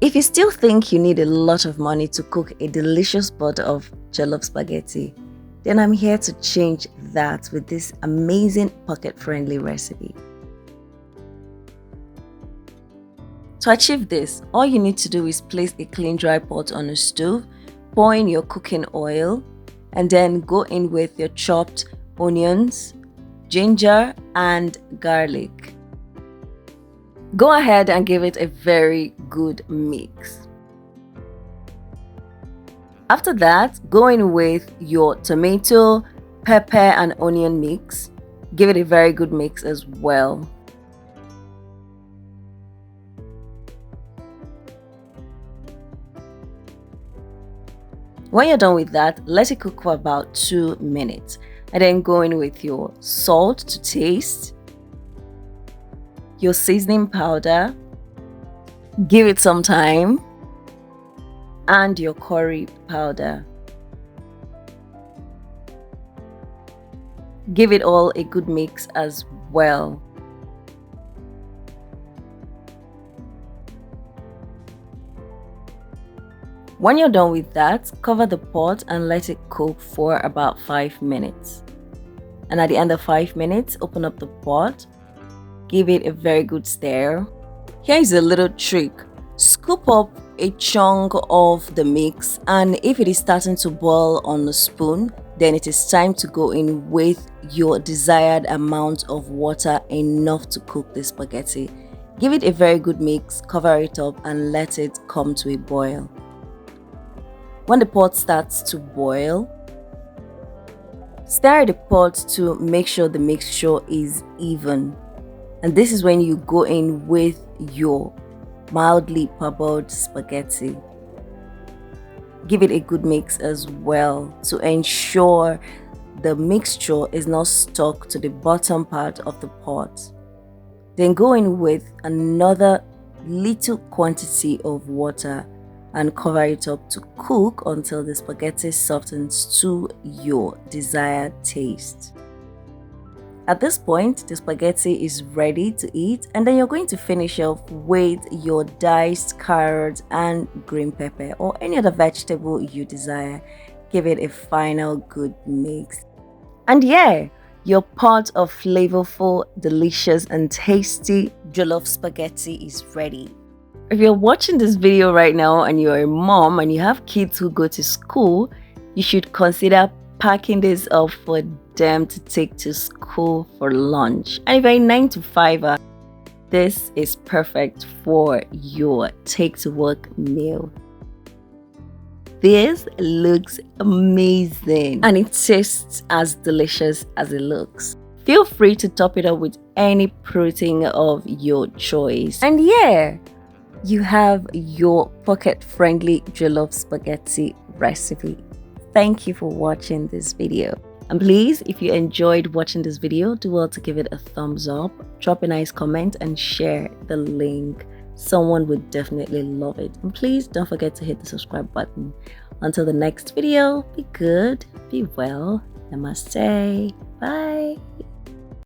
If you still think you need a lot of money to cook a delicious pot of jollof spaghetti, then I'm here to change that with this amazing pocket-friendly recipe. To achieve this, all you need to do is place a clean dry pot on a stove, pour in your cooking oil, and then go in with your chopped onions, ginger, and garlic. Go ahead and give it a very good mix. After that, go in with your tomato, pepper, and onion mix. Give it a very good mix as well. When you're done with that, let it cook for about 2 minutes. And then go in with your salt to taste, your seasoning powder, give it some time, and your curry powder. Give it all a good mix as well. When you're done with that, cover the pot and let it cook for about 5 minutes. And at the end of 5 minutes, open up the pot, give it a very good stir. Here is a little trick. Scoop up a chunk of the mix, and if it is starting to boil on the spoon, then it is time to go in with your desired amount of water, enough to cook the spaghetti. Give it a very good mix, cover it up, and let it come to a boil. When the pot starts to boil, stir the pot to make sure the mixture is even. And this is when you go in with your mildly parboiled spaghetti. Give it a good mix as well to ensure the mixture is not stuck to the bottom part of the pot. Then go in with another little quantity of water and cover it up to cook until the spaghetti softens to your desired taste. At this point, the spaghetti is ready to eat, and then you're going to finish off with your diced carrot and green pepper or any other vegetable you desire. Give it a final good mix. And yeah, your pot of flavorful, delicious, and tasty jollof spaghetti is ready. If you're watching this video right now and you're a mom and you have kids who go to school, you should consider packing this up for them to take to school for lunch. And if you're a 9-to-5er, this is perfect for your take to work meal. This looks amazing and it tastes as delicious as it looks. Feel free to top it up with any protein of your choice. And yeah, you have your pocket-friendly jollof spaghetti recipe. Thank you for watching this video. And please, if you enjoyed watching this video, do well to give it a thumbs up, drop a nice comment, and share the link. Someone would definitely love it. And please don't forget to hit the subscribe button. Until the next video, be good, be well, namaste, bye.